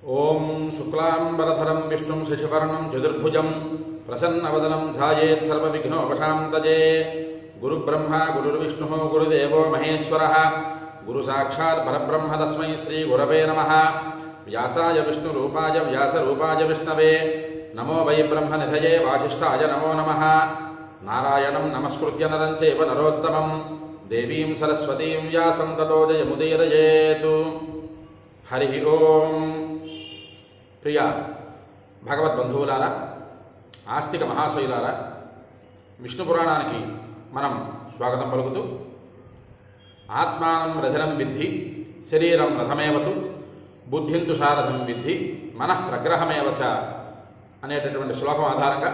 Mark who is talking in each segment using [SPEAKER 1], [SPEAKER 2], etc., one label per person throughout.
[SPEAKER 1] ओम शुक्लांबरधरं विष्णुं शशिवर्णं चतुर्भुजं प्रसन्नवदनं ध्यायेत् सर्वविघ्नोपशान्तये। गुरुब्रह्मा गुरुर्विष्णुः गुरुदेवो महेश्वरः गुरुसाक्षात् परब्रह्म तस्मै श्रीगुरवे नमः। व्यासाय विष्णुरूपाय व्यासरूपाय विष्णवे नमो वै ब्रह्मनिधये वासिष्ठाय नमो नमः। नारायणं नमस्कृत्य नरं चैव नरोत्तमं देवीं सरस्वतीं व्यासं ततो जयमुदीरयेत्। हरि ओम। प्रिय भगवद्बंधुవులారా, ఆస్తిక మహాశైలారా, విష్ణు పురాణానికి మనం స్వాగతం పలుకుతూ ఆత్మానం రథనం విద్ధి శరీరం రథమేవతు బుద్ధింతు సారథం విద్ధి మనః ప్రగ్రహమేవచ అనేటటువంటి శ్లోకం ఆధారంగా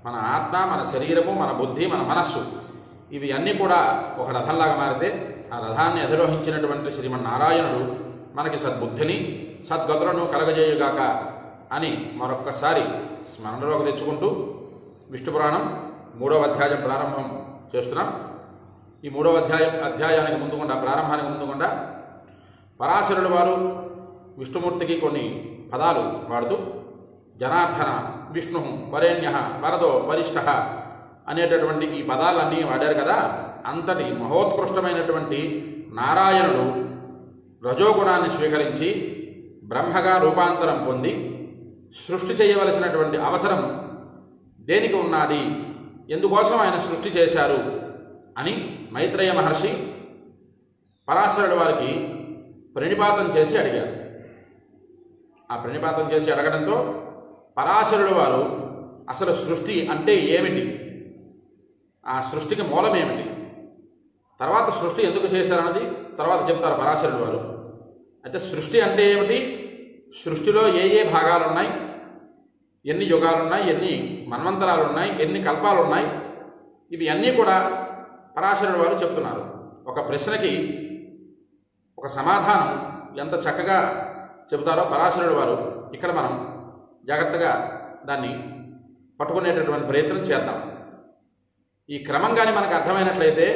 [SPEAKER 1] మన ఆత్మ, మన శరీరము, మన బుద్ధి, మన మనస్సు ఇవి అన్నీ కూడా ఒక రథంలాగా మారితే ఆ రథాన్ని అధిరోహించినటువంటి శ్రీమన్నారాయణుడు మనకి సద్బుద్ధిని సద్గతులను కలగజేయుగాక అని మరొక్కసారి స్మరణలోకి తెచ్చుకుంటూ విష్ణు పురాణం 3వ అధ్యాయం ప్రారంభం చేస్తున్నాం. ఈ 3వ అధ్యాయానికి ముందుకుండా, ప్రారంభానికి ముందుకుండా పరాశరుడు వారు విష్ణుమూర్తికి కొన్ని పదాలు వాడుతూ జనార్దన, విష్ణు, వరేణ్య, వరదో, వరిష్ఠ అనేటటువంటి ఈ పదాలన్నీ వాడారు కదా. అంతటి మహోత్కృష్టమైనటువంటి నారాయణుడు రజోగుణాన్ని స్వీకరించి బ్రహ్మగా రూపాంతరం పొంది సృష్టి చేయవలసినటువంటి అవసరం దేనికి ఉన్నది, ఎందుకోసం ఆయన సృష్టి చేశారు అని మైత్రేయ మహర్షి పరాశరుడు వారికి ప్రణిపాతం చేసి అడిగారు. ఆ ప్రణిపాతం చేసి అడగడంతో పరాశరుడు వారు అసలు సృష్టి అంటే ఏమిటి, ఆ సృష్టికి మూలం ఏమిటి, తర్వాత సృష్టి ఎందుకు చేశారన్నది తర్వాత చెప్తారు పరాశరుడు వారు. అయితే సృష్టి అంటే ఏమిటి, సృష్టిలో ఏ ఏ భాగాలు ఉన్నాయి, ఎన్ని యుగాలు ఉన్నాయి, ఎన్ని మన్వంతరాలు ఉన్నాయి, ఎన్ని కల్పాలు ఉన్నాయి, ఇవి అన్నీ కూడా పరాశరుడు వారు చెప్తున్నారు. ఒక ప్రశ్నకి ఒక సమాధానం ఎంత చక్కగా చెబుతారో పరాశరుడు వారు ఇక్కడ మనం జాగ్రత్తగా దాన్ని పట్టుకునేటటువంటి ప్రయత్నం చేద్దాం. ఈ క్రమంగానే మనకు అర్థమైనట్లయితే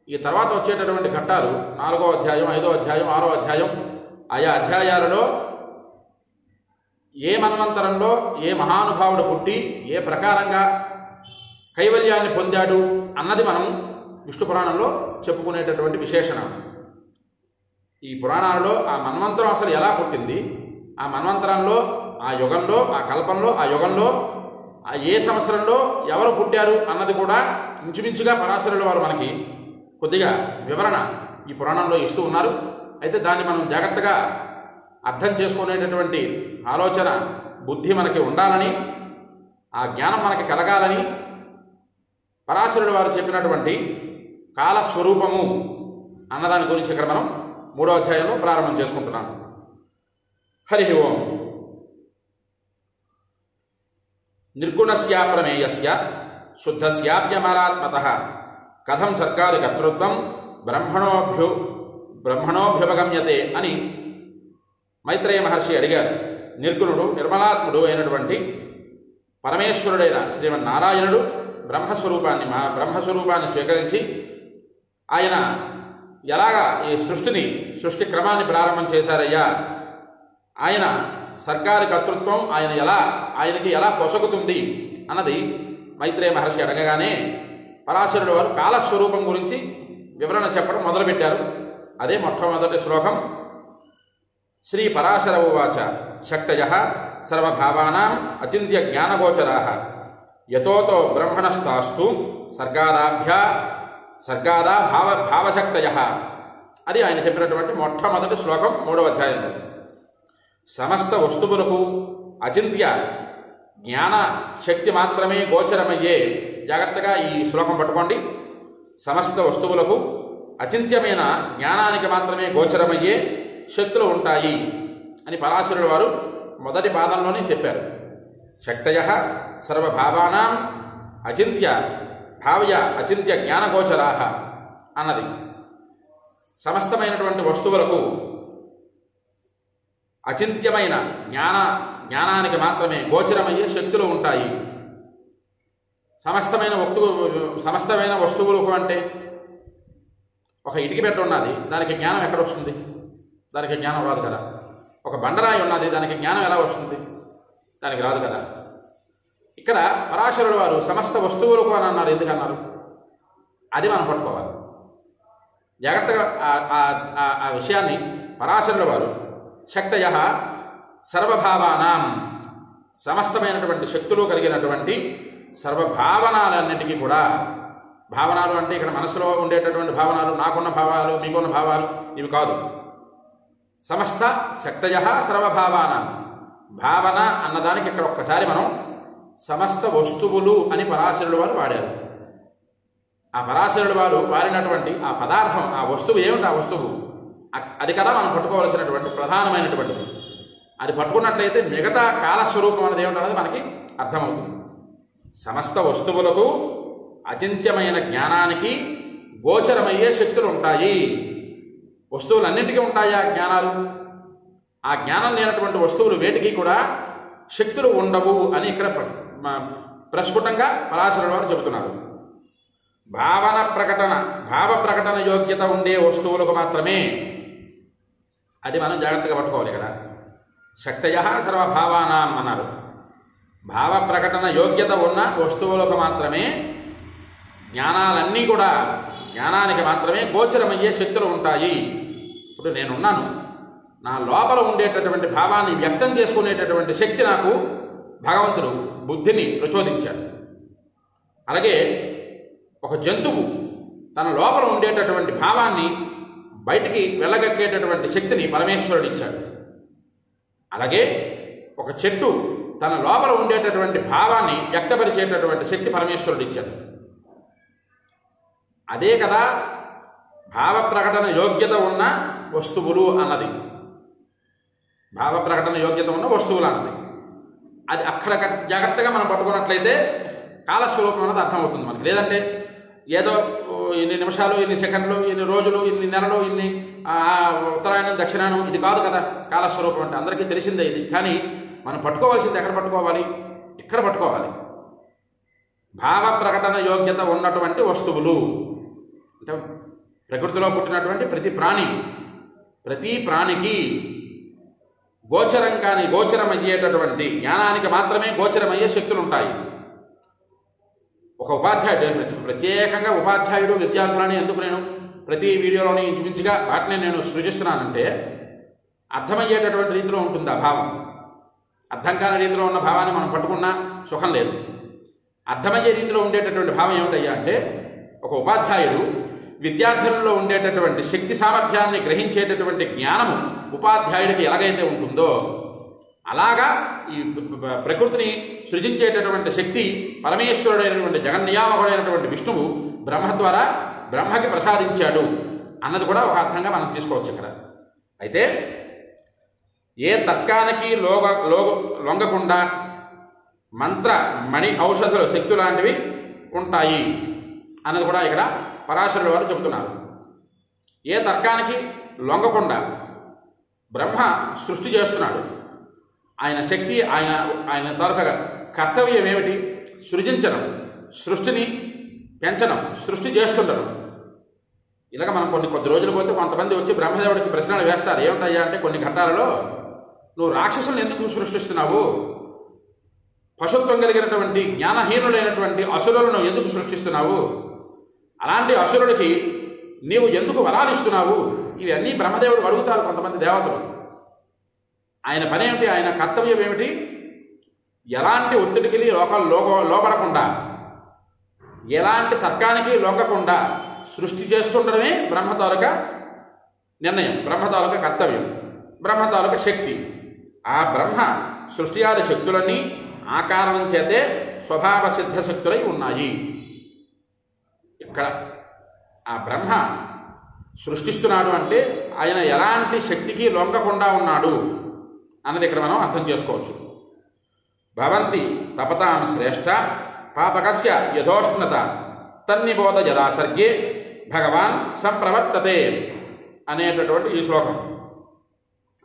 [SPEAKER 1] ఈ తర్వాత వచ్చేటటువంటి ఘట్టాలు 4వ అధ్యాయం, 5వ అధ్యాయం, 6వ అధ్యాయం, ఆయా అధ్యాయాలలో ఏ మన్వంతరంలో ఏ మహానుభావుడు పుట్టి ఏ ప్రకారంగా కైవల్యాన్ని పొందాడు అన్నది మనం విష్ణు పురాణంలో చెప్పుకునేటటువంటి విశేషణం. ఈ పురాణాలలో ఆ మన్వంతరం అసలు ఎలా పుట్టింది, ఆ మన్వంతరంలో, ఆ యుగంలో, ఆ కల్పంలో, ఆ యుగంలో, ఆ ఏ సంవత్సరంలో ఎవరు పుట్టారు అన్నది కూడా ఇంచుమించుగా పరాశరుడు వారు మనకి కొద్దిగా వివరణ ఈ పురాణంలో ఇస్తూ ఉన్నారు. అయితే దాన్ని మనం జాగ్రత్తగా అర్థం చేసుకునేటటువంటి ఆలోచన, బుద్ధి మనకి ఉండాలని, ఆ జ్ఞానం మనకి కలగాలని పరాశరుడు వారు చెప్పినటువంటి కాలస్వరూపము అన్నదాని గురించి ఇక్కడ మనం 3వ అధ్యాయంలో ప్రారంభం చేసుకుంటున్నాం. హరి ఓం. నిర్గుణస్యాప్రమేయస్య శుద్ధస్యాప్యమరాత్మతః కథం సర్కారి కర్తృత్వం బ్రహ్మణోభ్యుపగమ్యతే అని మైత్రేయ మహర్షి అడిగారు. నిర్గుణుడు, నిర్మలాత్ముడు అయినటువంటి పరమేశ్వరుడైన శ్రీమన్నారాయణుడు బ్రహ్మస్వరూపాన్ని స్వీకరించి ఆయన ఎలాగా ఈ సృష్టి క్రమాన్ని ప్రారంభం చేశారయ్యా, ఆయన సర్కారి కర్తృత్వం ఆయనకి ఎలా పొసగుతుంది అన్నది మైత్రేయ మహర్షి అడగగానే పరాశరుడు వారు కాలస్వరూపం గురించి వివరణ చెప్పడం మొదలుపెట్టారు. అదే మొట్టమొదటి శ్లోకం. శ్రీ పరాశర ఉవాచ శక్తయః సర్వభావానాం అచింత్య జ్ఞానగోచరాః యతోతో బ్రహ్మణస్తాస్తు సర్గాదా భావశక్తయః. అది ఆయన చెప్పినటువంటి మొట్టమొదటి శ్లోకం 3వ అధ్యాయంలో. సమస్త వస్తువులకు అచింత్య జ్ఞాన శక్తి మాత్రమే గోచరమయ్యే, జాగ్రత్తగా ఈ శ్లోకం పట్టుకోండి, సమస్త వస్తువులకు అచింత్యమైన జ్ఞానానికి మాత్రమే గోచరమయ్యే శక్తులు ఉంటాయి అని పరాశరుడు వారు మొదటి పాదంలోనే చెప్పారు. శక్తయః సర్వభావానాం అచింత్య జ్ఞానగోచరాః అన్నది సమస్తమైనటువంటి వస్తువులకు అచింత్యమైన జ్ఞానానికి మాత్రమే గోచరమయ్యే శక్తులు ఉంటాయి. సమస్తమైన వస్తువులకు అంటే ఒక ఇటుక పెట్ట ఉన్నది, దానికి జ్ఞానం ఎక్కడ వస్తుంది? దానికి జ్ఞానం రాదు కదా. ఒక బండరాయి ఉన్నది, దానికి జ్ఞానం ఎలా వస్తుంది? దానికి రాదు కదా. ఇక్కడ పరాశరుడు వారు సమస్త వస్తువులకు అని అన్నారు. ఎందుకన్నారు? అది మనం పట్టుకోవాలి జాగ్రత్తగా. ఆ విషయాన్ని పరాశరుడు వారు శక్తయ సర్వభావానాం, సమస్తమైనటువంటి శక్తులు కలిగినటువంటి సర్వభావనాలన్నిటికీ కూడా, భావనాలు అంటే ఇక్కడ మనసులో ఉండేటటువంటి భావనాలు, నాకున్న భావాలు, మీకున్న భావాలు ఇవి కాదు. సమస్త శక్తయ సర్వభావానాం, భావన అన్నదానికి ఇక్కడ ఒక్కసారి మనం సమస్త వస్తువులు అని పరాశరుడు వారు వాడారు. ఆ పరాశరుడు వారు వాడినటువంటి ఆ పదార్థం, ఆ వస్తువు ఏమిటి? ఆ వస్తువు అది కదా మనం పట్టుకోవాల్సినటువంటి ప్రధానమైనటువంటిది. అది పట్టుకున్నట్లయితే మిగతా కాలస్వరూపం అనేది ఏమిటన్నది మనకి అర్థమవుతుంది. సమస్త వస్తువులకు అచింత్యమైన జ్ఞానానికి గోచరమయ్యే శక్తులు ఉంటాయి. వస్తువులన్నింటికీ ఉంటాయా జ్ఞానాలు? ఆ జ్ఞానం లేనటువంటి వస్తువులు వేటికి కూడా శక్తులు ఉండవు అని ఇక్కడ ప్రస్ఫుటంగా పరాశరుడు వారు చెబుతున్నారు. భావ ప్రకటన యోగ్యత ఉండే వస్తువులకు మాత్రమే, అది మనం జాగ్రత్తగా పట్టుకోవాలి. ఇక్కడ శక్తయ సర్వభావానాం అన్నారు. భావ ప్రకటన యోగ్యత ఉన్న వస్తువులకు మాత్రమే జ్ఞానాలన్నీ కూడా, జ్ఞానానికి మాత్రమే గోచరమయ్యే శక్తులు ఉంటాయి. ఇప్పుడు నేనున్నాను, నా లోపల ఉండేటటువంటి భావాన్ని వ్యక్తం చేసుకునేటటువంటి శక్తి నాకు భగవంతుడు బుద్ధిని ప్రచోదించాడు. అలాగే ఒక జంతువు తన లోపల ఉండేటటువంటి భావాన్ని బయటికి వెళ్ళగక్కేటటువంటి శక్తిని పరమేశ్వరుడు ఇచ్చాడు. అలాగే ఒక చెట్టు తన లోపల ఉండేటటువంటి భావాన్ని వ్యక్తపరిచేటటువంటి శక్తి పరమేశ్వరుడు ఇచ్చాడు. అదే కదా భావ ప్రకటన యోగ్యత ఉన్న వస్తువులు అన్నది. భావ ప్రకటన యోగ్యత ఉన్న వస్తువులు అన్నది అది అక్కడ జాగ్రత్తగా మనం పట్టుకున్నట్లయితే కాలస్వరూపం అన్నది అర్థమవుతుంది మనకి. లేదంటే ఏదో ఇన్ని నిమిషాలు, ఇన్ని సెకండ్లు, ఇన్ని రోజులు, ఇన్ని నెలలు, ఇన్ని ఉత్తరాయణం దక్షిణాయనం, ఇది కాదు కదా కాలస్వరూపం అంటే. అందరికీ తెలిసిందే ఇది. కానీ మనం పట్టుకోవాల్సింది ఎక్కడ పట్టుకోవాలి? ఇక్కడ పట్టుకోవాలి. భావ ప్రకటన యోగ్యత ఉన్నటువంటి వస్తువులు అంటే ప్రకృతిలో పుట్టినటువంటి ప్రతి ప్రాణికి గోచరం కాని, గోచరమయ్యేటటువంటి జ్ఞానానికి మాత్రమే గోచరమయ్యే శక్తులు ఉంటాయి. ఒక ఉపాధ్యాయుడు, ప్రత్యేకంగా ఉపాధ్యాయుడు విద్యార్థులని ఎందుకు నేను ప్రతి వీడియోలోని ఇంచుమించుగా వాటిని నేను సృజిస్తున్నానంటే, అర్థమయ్యేటటువంటి రీతిలో ఉంటుంది ఆ భావం. అర్థం కాని రీతిలో ఉన్న భావాన్ని మనం పట్టుకున్నా సుఖం లేదు. అర్థమయ్యే రీతిలో ఉండేటటువంటి భావం ఏమిటయ్యా అంటే, ఒక ఉపాధ్యాయుడు విద్యార్థులలో ఉండేటటువంటి శక్తి సామర్థ్యాన్ని గ్రహించేటటువంటి జ్ఞానము ఉపాధ్యాయుడికి ఎలాగైతే ఉంటుందో, అలాగా ఈ ప్రకృతిని సృజించేటటువంటి శక్తి పరమేశ్వరుడైనటువంటి జగన్నియామకుడైనటువంటి విష్ణువు బ్రహ్మ ద్వారా బ్రహ్మకి ప్రసాదించాడు అన్నది కూడా ఒక అర్థంగా మనం తీసుకోవచ్చు ఇక్కడ. అయితే ఏ తర్కానికి లొంగకుండా మంత్ర మణి ఔషధుల శక్తి లాంటివి ఉంటాయి అన్నది కూడా ఇక్కడ పరాశరుడు వారు చెబుతున్నారు. ఏ తర్కానికి లొంగకుండా బ్రహ్మ సృష్టి చేస్తున్నాడు. ఆయన శక్తి, ఆయన తరఫుగా కర్తవ్యం ఏమిటి? సృజించడం, సృష్టిని పెంచడం, సృష్టి చేస్తుండడం. ఇలాగ మనం కొద్ది రోజులు పోతే కొంతమంది వచ్చి బ్రహ్మదేవుడికి ప్రశ్నలు వేస్తారు. ఏమిటయ్యా అంటే, కొన్ని ఘట్టాలలో నువ్వు రాక్షసులను ఎందుకు సృష్టిస్తున్నావు? పశుత్వం కలిగినటువంటి జ్ఞానహీనులైనటువంటి అసురులను ఎందుకు సృష్టిస్తున్నావు? అలాంటి అసురుడికి నీవు ఎందుకు వరాలు ఇస్తున్నావు? ఇవన్నీ బ్రహ్మదేవుడు అడుగుతారు కొంతమంది దేవతలు. ఆయన పని ఏమిటి? ఆయన కర్తవ్యం ఏమిటి? ఎలాంటి ఒత్తిడికి లోపడకుండా, ఎలాంటి తర్కానికి లొంగకుండా సృష్టి చేస్తుండడమే బ్రహ్మ తాలూకా నిర్ణయం, బ్రహ్మ తాలూకా కర్తవ్యం, బ్రహ్మ తాలూకా శక్తి. ఆ బ్రహ్మ సృష్టియాది శక్తులన్నీ ఆ కారణం చేతే స్వభావ సిద్ధ శక్తులై ఉన్నాయి. ఇక్కడ ఆ బ్రహ్మ సృష్టిస్తున్నాడు అంటే ఆయన ఎలాంటి శక్తికి లొంగకుండా ఉన్నాడు అన్నది ఇక్కడ మనం అర్థం చేసుకోవచ్చు. భవంతి తపతాం శ్రేష్ఠ పాపకస్య యథోష్ణత తన్నిబోధ జరాసర్గే భగవాన్ సంప్రవర్తతే అనేటటువంటి ఈ శ్లోకం.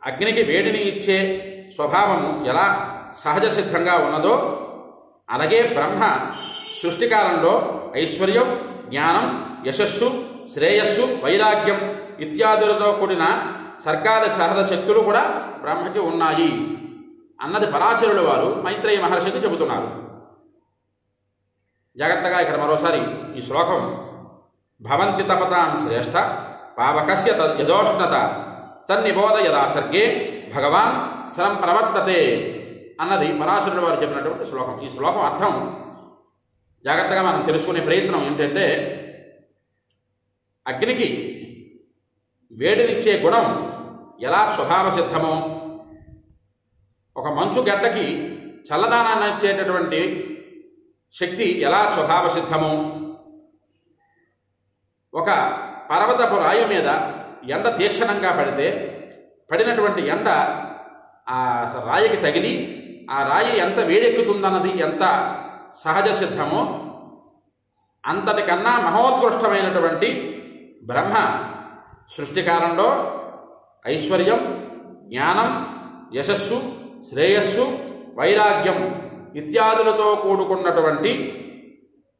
[SPEAKER 1] అగ్నికి వేడిని ఇచ్చే స్వభావము ఎలా సహజ సిద్ధంగా ఉన్నదో, అలాగే బ్రహ్మ సృష్టికాలంలో ఐశ్వర్యం, జ్ఞానం, యశస్సు, శ్రేయస్సు, వైరాగ్యం ఇత్యాదులతో కూడిన సర్గాది సహజ శక్తులు కూడా బ్రహ్మకి ఉన్నాయి అన్నది పరాశరుడు వారు మైత్రేయ మహర్షికి చెబుతున్నారు. జాగ్రత్తగా ఇక్కడ మరోసారి ఈ శ్లోకం భవంతి తపతాం శ్రేష్ఠ పావకస్య యదోష్ణత తన్నిబోధ యదా సర్గే భగవాన్ శరం ప్రవర్తతే అన్నది పరాశరుడు వారు చెప్పినటువంటి శ్లోకం. ఈ శ్లోకం అర్థం జాగ్రత్తగా మనం తెలుసుకునే ప్రయత్నం ఏంటంటే, అగ్నికి వేడినిచ్చే గుణం ఎలా స్వభావ సిద్ధమో, ఒక మంచు గడ్డకి చల్లదానాన్ని ఇచ్చేటటువంటి శక్తి ఎలా స్వభావ సిద్ధమో, ఒక పర్వతపు రాయి మీద ఎండ తీక్షణంగా పడితే పడినటువంటి ఎండ ఆ రాయికి తగిలి ఆ రాయి ఎంత వేడెక్కుతుందన్నది ఎంత సహజ సిద్ధమో, అంతటికన్నా మహోత్కృష్టమైనటువంటి బ్రహ్మ సృష్టికాలంలో ఐశ్వర్యం, జ్ఞానం, యశస్సు, శ్రేయస్సు, వైరాగ్యం ఇత్యాదులతో కూడుకున్నటువంటి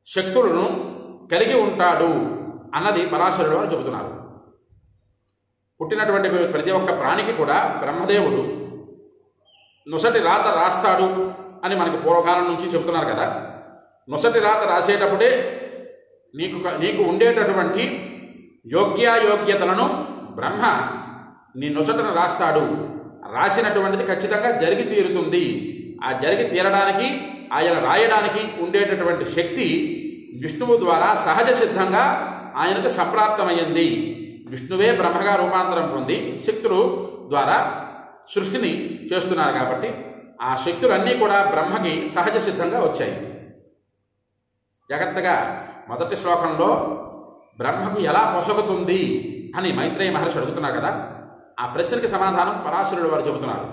[SPEAKER 1] శక్తులను కలిగి ఉంటాడు అన్నది పరాశరుడు వారు చెబుతున్నారు. పుట్టినటువంటి ప్రతి ఒక్క ప్రాణికి కూడా బ్రహ్మదేవుడు నొసటి రాత రాస్తాడు అని మనకి పూర్వకాలం నుంచి చెబుతున్నారు కదా. నొసటి రాత రాసేటప్పుడే నీకు ఉండేటటువంటి యోగ్యాయోగ్యతలను బ్రహ్మ నీ నొసటను రాస్తాడు. రాసినటువంటిది ఖచ్చితంగా జరిగి తీరుతుంది. ఆ జరిగి తీరడానికి, ఆయన రాయడానికి ఉండేటటువంటి శక్తి విష్ణువు ద్వారా సహజ సిద్ధంగా ఆయనకు సంప్రాప్తమైంది. విష్ణువే బ్రహ్మగా రూపాంతరం పొంది శక్తులు ద్వారా సృష్టిని చేస్తున్నారు కాబట్టి ఆ శక్తులన్నీ కూడా బ్రహ్మకి సహజ సిద్ధంగా వచ్చాయి. జాగ్రత్తగా మొదటి శ్లోకంలో బ్రహ్మకు ఎలా పొసగుతుంది అని మైత్రేయ మహర్షి అడుగుతున్నారు కదా. ఆ ప్రశ్నకి సమాధానం పరాశరుడు వారు చెబుతున్నారు.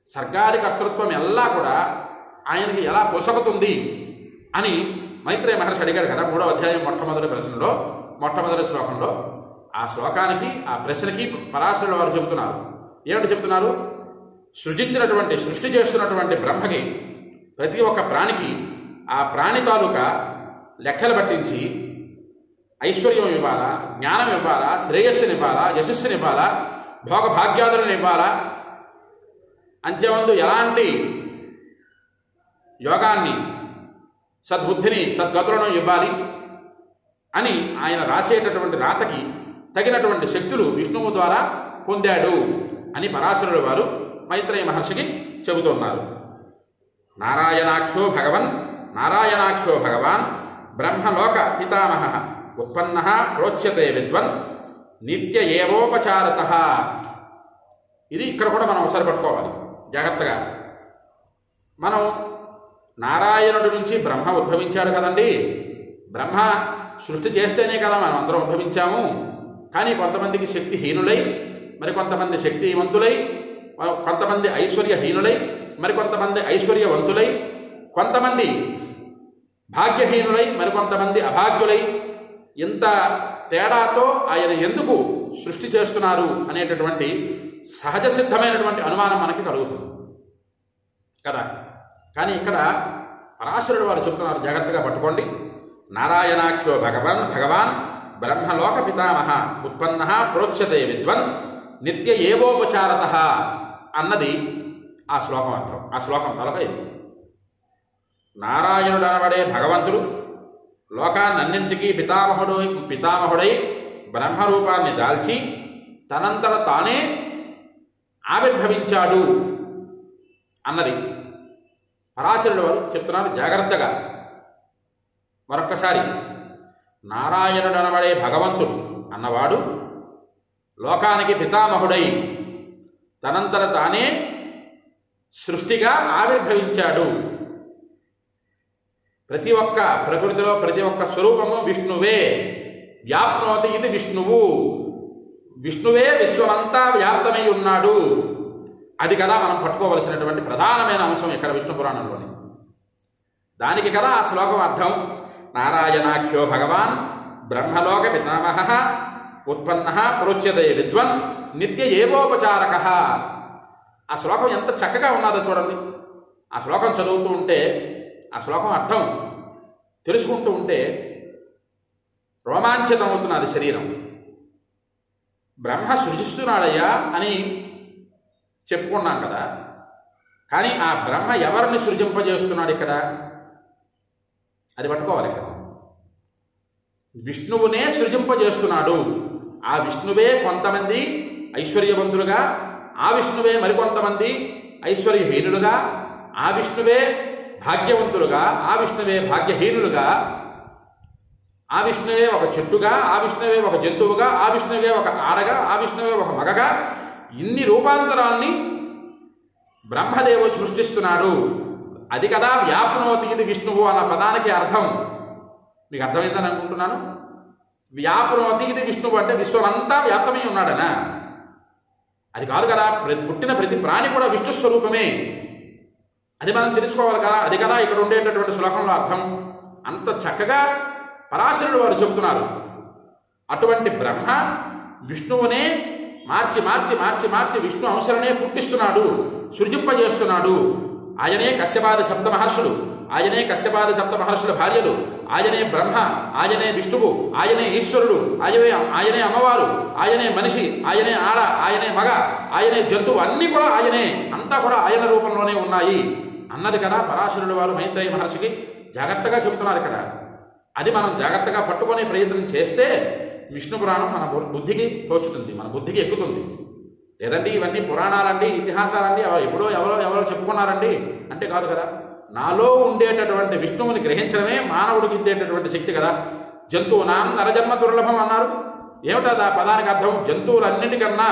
[SPEAKER 1] సర్గాది కర్తృత్వం ఎలా కూడా ఆయనకి ఎలా పొసగుతుంది అని మైత్రేయ మహర్షి అడిగారు కదా. 3వ అధ్యాయం మొట్టమొదటి శ్లోకంలో ఆ శ్లోకానికి, ఆ ప్రశ్నకి పరాశరుడు వారు చెబుతున్నారు. ఏమిటి చెప్తున్నారు? సృష్టి చేస్తున్నటువంటి బ్రహ్మకి ప్రతి ఒక్క ప్రాణికి ఆ ప్రాణి తాలూకా లెక్కలు పట్టించి ఐశ్వర్యం ఇవ్వాలా, జ్ఞానం ఇవ్వాలా, శ్రేయస్సునివ్వాలా, యశస్సునివ్వాలా, భోగభాగ్యాదులను ఇవ్వాలా, అంత్యమందు ఎలాంటి యోగాన్ని, సద్బుద్ధిని, సద్గతులను ఇవ్వాలి అని ఆయన రాసేటటువంటి రాతకి తగినటువంటి శక్తులు విష్ణువు ద్వారా పొందాడు అని పరాశరుడు వారు మైత్రేయ మహర్షికి చెబుతున్నారు. నారాయణాక్షో భగవాన్ బ్రహ్మలోక పితామహ ఉత్పన్న ప్రోచ్యతే విద్వన్ నిత్య ఏవోపచారత. ఇది ఇక్కడ కూడా మనం ఒకసారి పట్టుకోవాలి జాగ్రత్తగా. మనం నారాయణుడి నుంచి బ్రహ్మ ఉద్భవించాడు కదండి. బ్రహ్మ సృష్టి చేస్తేనే కదా మనం అందరం ఉద్భవించాము. కానీ కొంతమందికి శక్తిహీనులై, మరికొంతమంది శక్తివంతులై, కొంతమంది ఐశ్వర్యహీనులై, మరికొంతమంది ఐశ్వర్యవంతులై, కొంతమంది భాగ్యహీనులై, మరికొంతమంది అభాగ్యులై, ఇంత తేడాతో ఆయన ఎందుకు సృష్టి చేస్తున్నారు అనేటటువంటి సహజ సిద్ధమైనటువంటి అనుమానం మనకి కలుగుతుంది కదా. కానీ ఇక్కడ పరాశరుడు వారు చెప్తున్నారు, జాగ్రత్తగా పట్టుకోండి. నారాయణాక్షో భగవాన్ బ్రహ్మలోక పితామహ ఉత్పన్న ప్రోచ్యతే విద్వన్ నిత్య ఏవోపచారత అన్నది ఆ శ్లోకం అర్థం. ఆ శ్లోకం తలపై నారాయణుడు అనబడే భగవంతుడు లోకాన్నింటికీ పితామహుడై బ్రహ్మరూపాన్ని దాల్చి తనంతట తానే ఆవిర్భవించాడు అన్నది పరాశరుడు వారు చెప్తున్నారు. జాగ్రత్తగా మరొక్కసారి, నారాయణుడు అనబడే భగవంతుడు అన్నవాడు లోకానికి పితామహుడై తనంతట తానే సృష్టిగా ఆవిర్భవించాడు. ప్రతి ఒక్క ప్రకృతిలో ప్రతి ఒక్క స్వరూపము విష్ణువే. వ్యాప్నోతి ఇది విష్ణువు. విష్ణువే విశ్వమంతా వ్యాప్తమై ఉన్నాడు. అది కదా మనం పట్టుకోవలసినటువంటి ప్రధానమైన అంశం ఇక్కడ విష్ణు పురాణంలోని. దానికి కదా ఆ శ్లోకం అర్థం. నారాయణాక్షో భగవాన్ బ్రహ్మలోక పితామహ ఉత్పన్న ప్రోచ్యతే విద్వన్ నిత్య ఏవోపచారక. ఆ శ్లోకం ఎంత చక్కగా ఉన్నదో చూడండి. ఆ శ్లోకం చదువుతూ ఉంటే, ఆ శ్లోకం అర్థం తెలుసుకుంటూ ఉంటే రోమాంచితమవుతున్నది శరీరం. బ్రహ్మ సృజిస్తున్నాడయ్యా అని చెప్పుకున్నాం కదా. కానీ ఆ బ్రహ్మ ఎవరిని సృజింపజేస్తున్నాడు ఇక్కడ? అది పట్టుకోవాలి కదా. విష్ణువునే సృజింపజేస్తున్నాడు. ఆ విష్ణువే కొంతమంది ఐశ్వర్యవంతులుగా, ఆ విష్ణువే మరికొంతమంది ఐశ్వర్యహీనులుగా, ఆ విష్ణువే భాగ్యవంతులుగా, ఆ విష్ణువే భాగ్యహీనులుగా, ఆ విష్ణువే ఒక చెట్టుగా, ఆ విష్ణువే ఒక జంతువుగా, ఆ విష్ణువే ఒక ఆడగా, ఆ విష్ణువే ఒక మగగా, ఇన్ని రూపాంతరాల్ని బ్రహ్మదేవుడు సృష్టిస్తున్నాడు. అది కదా వ్యాప్నోతి ఇది విష్ణువు అన్న పదానికి అర్థం. మీకు అర్థమైందని అనుకుంటున్నాను. వ్యాప్నోతి ఇది విష్ణువు అంటే విశ్వమంతా వ్యాప్తమై ఉన్నాడనా? అది కాదు కదా. పుట్టిన ప్రతి ప్రాణి కూడా విష్ణు స్వరూపమే. అది మనం తెలుసుకోవాలి కదా. అది కదా ఇక్కడ ఉండేటటువంటి శ్లోకంలో అర్థం. అంత చక్కగా పరాశరుడు వారు చెబుతున్నారు. అటువంటి బ్రహ్మ విష్ణువునే మార్చి మార్చి మార్చి మార్చి విష్ణు అంశాలనే పుట్టిస్తున్నాడు, సృజింపజేస్తున్నాడు. ఆయనే కశ్యపాద సప్త మహర్షులు, ఆయనే కశ్యపాద సప్త మహర్షుల భార్యలు, ఆయనే బ్రహ్మ, ఆయనే విష్ణువు, ఆయనే ఈశ్వరుడు, ఆయనే అమ్మవారు, ఆయనే మనిషి, ఆయనే ఆడ, ఆయనే మగ, ఆయనే జంతువు, అన్నీ కూడా ఆయనే, అంతా కూడా ఆయన రూపంలోనే ఉన్నాయి అన్నది కదా పరాశరుడు వారు మైత్రేయ మహర్షికి జాగ్రత్తగా చెబుతున్నారు ఇక్కడ. అది మనం జాగ్రత్తగా పట్టుకునే ప్రయత్నం చేస్తే విష్ణు పురాణం మన బుద్ధికి తోచుతుంది, మన బుద్ధికి ఎక్కుతుంది. లేదండి ఇవన్నీ పురాణాలండి, ఇతిహాసాలండి, ఎప్పుడో ఎవరో చెప్పుకున్నారండి అంటే కాదు కదా. నాలో ఉండేటటువంటి విష్ణువుని గ్రహించడమే మానవుడికి ఉండేటటువంటి శక్తి కదా. జంతువునాం నరజన్మ దుర్లభం అన్నారు. ఏమిటది ఆ పదానికి అర్థం? జంతువులన్నిటికన్నా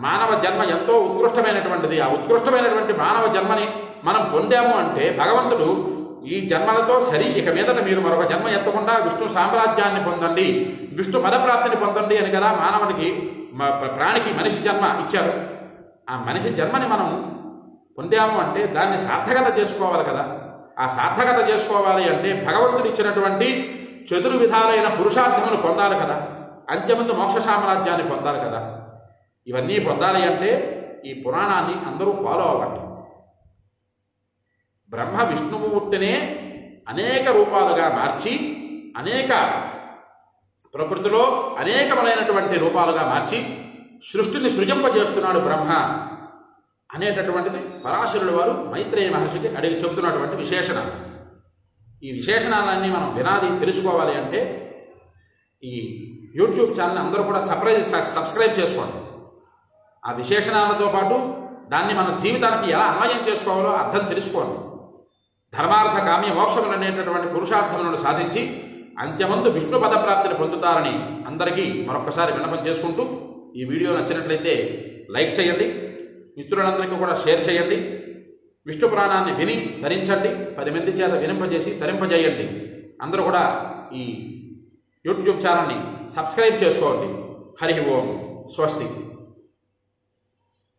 [SPEAKER 1] మానవ జన్మ ఎంతో ఉత్కృష్టమైనటువంటిది. ఆ ఉత్కృష్టమైనటువంటి మానవ జన్మని మనం పొందాము అంటే భగవంతుడు ఈ జన్మలతో సరి, ఇక మీదట మీరు మరొక జన్మ ఎత్తకుండా విష్ణు సామ్రాజ్యాన్ని పొందండి, విష్ణు పదప్రాప్తిని పొందండి అని కదా మానవుడికి, ప్రాణికి మనిషి జన్మ ఇచ్చారు. ఆ మనిషి జన్మని మనం పొందాము అంటే దాన్ని సార్థకత చేసుకోవాలి కదా. ఆ సార్థకత చేసుకోవాలి అంటే భగవంతుడు ఇచ్చినటువంటి చతుర్విధాలైన పురుషార్థమును పొందాలి కదా. అంత్యమందు మోక్ష సామ్రాజ్యాన్ని పొందాలి కదా. ఇవన్నీ పొందాలి అంటే ఈ పురాణాన్ని అందరూ ఫాలో అవ్వండి. బ్రహ్మ విష్ణుమూర్తినే అనేక రూపాలుగా మార్చి, అనేక ప్రకృతిలో అనేకములైనటువంటి రూపాలుగా మార్చి సృష్టిని సృజింపజేస్తున్నాడు బ్రహ్మ అనేటటువంటిది పరాశరుడు వారు మైత్రేయ మహర్షికి అడిగి చెబుతున్నటువంటి విశేషణం. ఈ విశేషణాలన్నీ మనం వినాది తెలుసుకోవాలి అంటే ఈ యూట్యూబ్ ఛానల్ అందరూ కూడా సబ్స్క్రైబ్ చేసుకోండి. ఆ విశేషణాలతో పాటు దాన్ని మన జీవితానికి ఎలా అన్వయం చేసుకోవాలో అర్థం తెలుసుకోండి. ధర్మార్థ కామ్య మోక్షములు అనేటటువంటి పురుషార్థములను సాధించి అంత్యమందు విష్ణు పదప్రాప్తిని పొందుతారని అందరికీ మరొకసారి విన్నపం చేసుకుంటూ, ఈ వీడియో నచ్చినట్లయితే లైక్ చేయండి, మిత్రులందరికీ కూడా షేర్ చేయండి, విష్ణు పురాణాన్ని విని ధరించండి, 10 మంది చేత వినింపజేసి తరింపజేయండి. అందరూ కూడా ఈ యూట్యూబ్ ఛానల్ని సబ్స్క్రైబ్ చేసుకోండి. హరి ఓం. స్వస్తి.